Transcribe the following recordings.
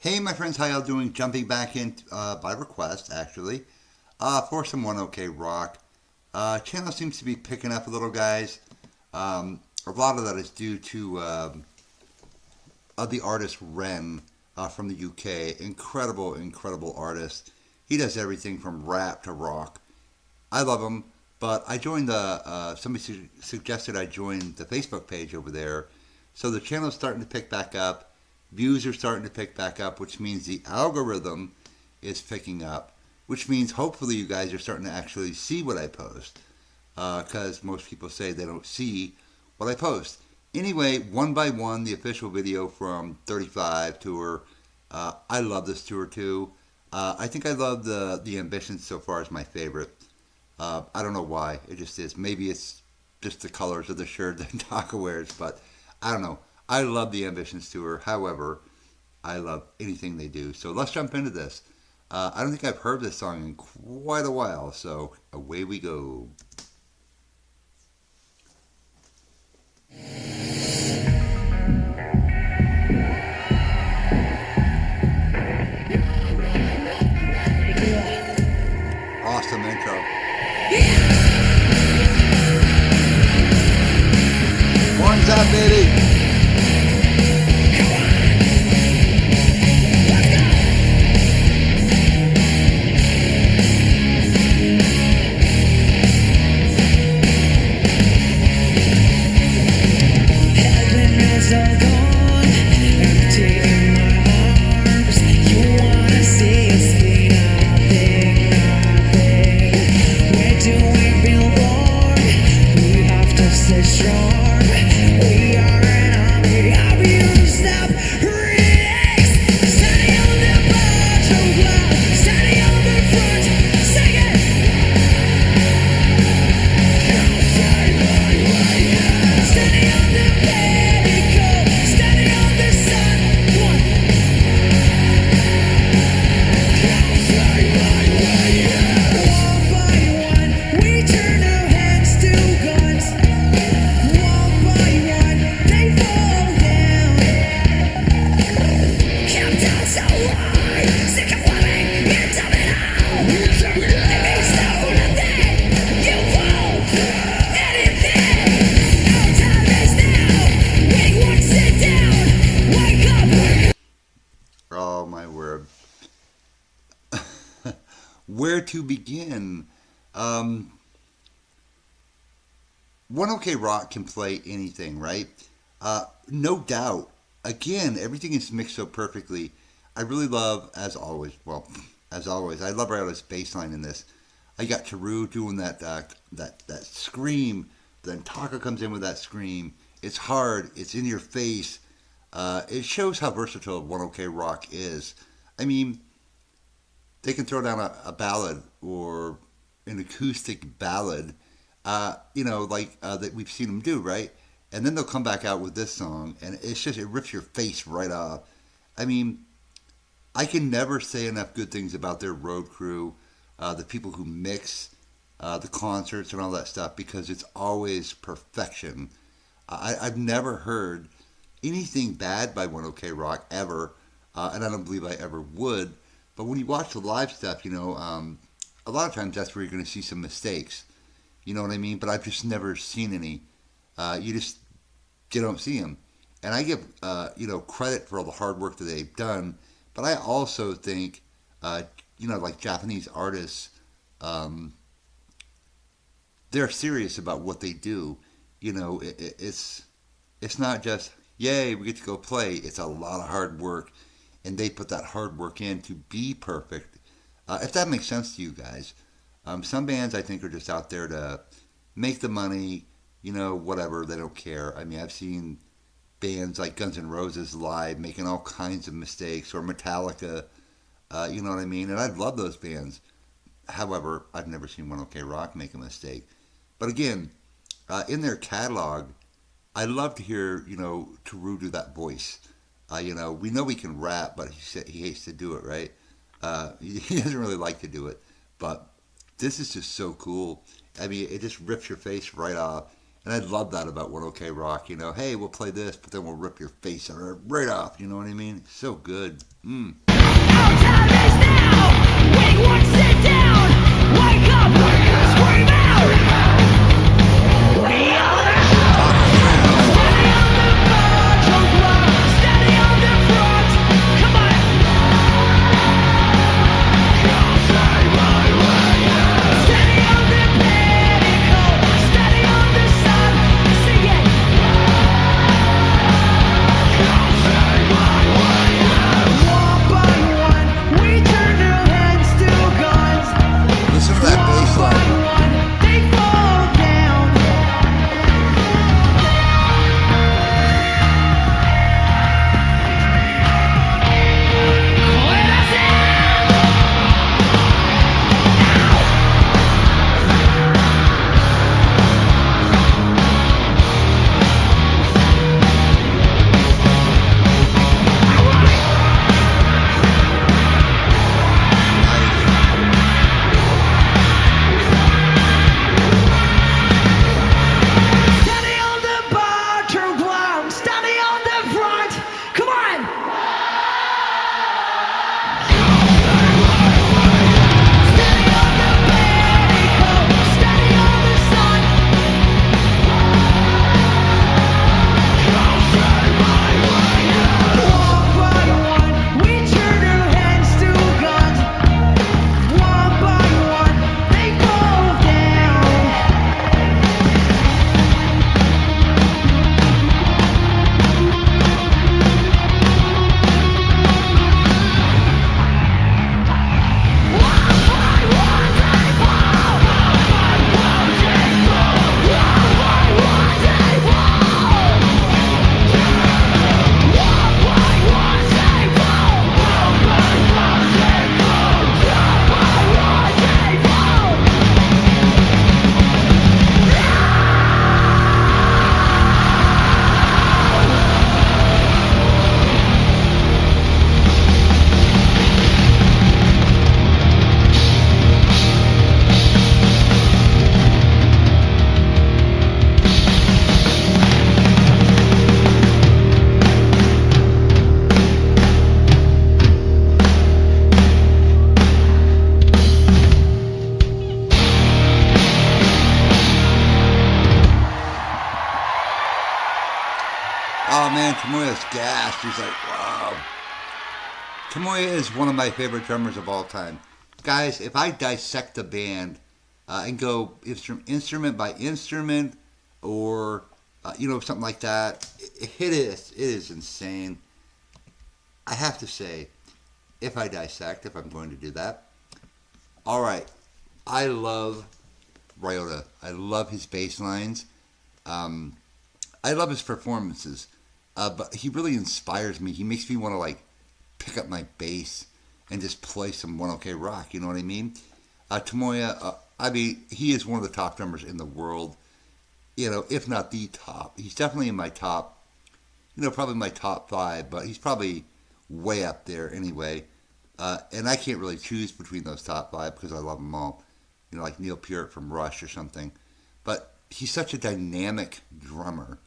Hey, my friends, how y'all doing? Jumping back in by request, actually, for some One OK Rock. Channel seems to be picking up a little, guys. A lot of that is due to the artist Ren from the UK. Incredible, incredible artist. He does everything from rap to rock. I love him, but I joined somebody suggested I join the Facebook page over there. So the channel's starting to pick back up. Views are starting to pick back up, which means the algorithm is picking up, which means hopefully you guys are starting to actually see what I post, because most people say they don't see what I post. Anyway, One by One, the official video from 35 tour. I love this tour too. I think I love the Ambitions so far as my favorite. I don't know why. It just is. Maybe it's just the colors of the shirt that Taka wears, but I don't know. I love the Ambitions tour. However, I love anything they do. So let's jump into this. I don't think I've heard this song in quite a while, so away we go. Awesome intro. One's up, baby. Oh my word. Where to begin? One OK Rock can play anything, right? No doubt. Again, everything is mixed so perfectly. I really love, as always, I love Riley's bass line in this. I got Taru doing that scream. Then Taka comes in with that scream. It's hard. It's in your face. It shows how versatile One OK Rock is. I mean, they can throw down a ballad or an acoustic ballad, that we've seen them do, right? And then they'll come back out with this song, and it rips your face right off. I mean, I can never say enough good things about their road crew, the people who mix, the concerts and all that stuff, because it's always perfection. I've never heard anything bad by One OK Rock ever, and I don't believe I ever would. But when you watch the live stuff, a lot of times that's where you're going to see some mistakes. You know what I mean? But I've just never seen any. You don't see them. And I give, credit for all the hard work that they've done. But I also think, like Japanese artists, they're serious about what they do. It's not just, yay, we get to go play. It's a lot of hard work. And they put that hard work in to be perfect. If that makes sense to you guys. Some bands I think are just out there to make the money, whatever, they don't care. I mean, I've seen bands like Guns N' Roses live making all kinds of mistakes, or Metallica, you know what I mean? And I love those bands. However, I've never seen One OK Rock make a mistake. But again, in their catalog, I love to hear, Taru do that voice. We know he can rap, but he hates to do it, right? He doesn't really like to do it. But this is just so cool. I mean, it just rips your face right off. And I love that about One OK Rock. You know, hey, we'll play this, but then we'll rip your face right off. You know what I mean? It's so good. Mm. Our time is now. We won't sit down. Wake up, scream out. We are the steady on the bar, drunk rock, steady on the front. Come on. Steady on the petticoat, steady on the sun. Sing it. One by one, we turn our heads to guns. Listen to that bass One by line. one, they fall down. Let us in. Steady on the bar, true clown. Steady on the front. Come on. Steady on the petticoat, steady on the sun. One by one, we turn our heads to guns. One by one, they fall down. Oh man, Tomoya's gassed. He's like, wow. Tomoya is one of my favorite drummers of all time. Guys, if I dissect a band and go instrument by instrument or, something like that, it is insane. I have to say, if I'm going to do that, all right, I love Ryota. I love his bass lines. Um, I love his performances, but he really inspires me. He makes me want to like pick up my bass and just play some One OK Rock. You know what I mean? Tomoya, he is one of the top drummers in the world. If not the top, he's definitely in my top. Probably my top five, but he's probably way up there anyway. And I can't really choose between those top five because I love them all. Like Neil Peart from Rush or something. But he's such a dynamic drummer,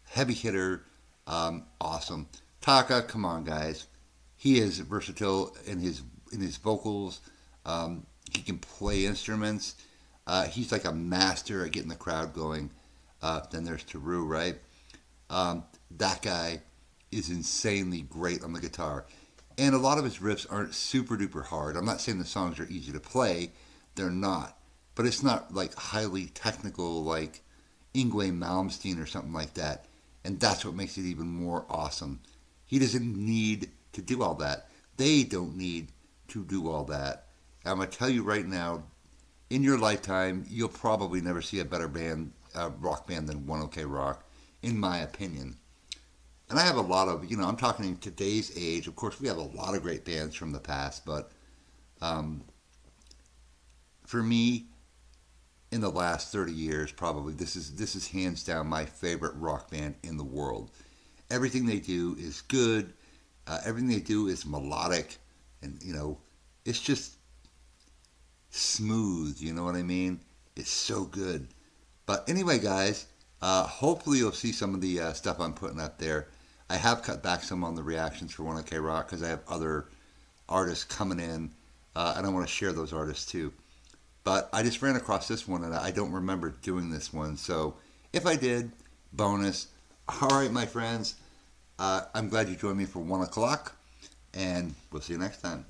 heavy hitter, awesome. Taka, come on, guys. He is versatile in his vocals. He can play instruments. He's like a master at getting the crowd going. Then there's Teru, right? That guy is insanely great on the guitar. And a lot of his riffs aren't super duper hard. I'm not saying the songs are easy to play. They're not. But it's not like highly technical like Yngwie Malmsteen or something like that. And that's what makes it even more awesome. He doesn't need to do all that. They don't need to do all that. I'm going to tell you right now, in your lifetime, you'll probably never see a better rock band than One OK Rock, in my opinion. And I have a lot of, I'm talking in today's age. Of course, we have a lot of great bands from the past, but for me, in the last 30 years, probably this is hands down my favorite rock band in the world. Everything they do is good. Everything they do is melodic, and it's just smooth. You know what I mean? It's so good. But anyway, guys, Hopefully you'll see some of the stuff I'm putting up there. I have cut back some on the reactions for 1OK Rock because I have other artists coming in, and I want to share those artists too. But I just ran across this one, and I don't remember doing this one. So if I did, bonus. All right, my friends. I'm glad you joined me for 1 o'clock, and we'll see you next time.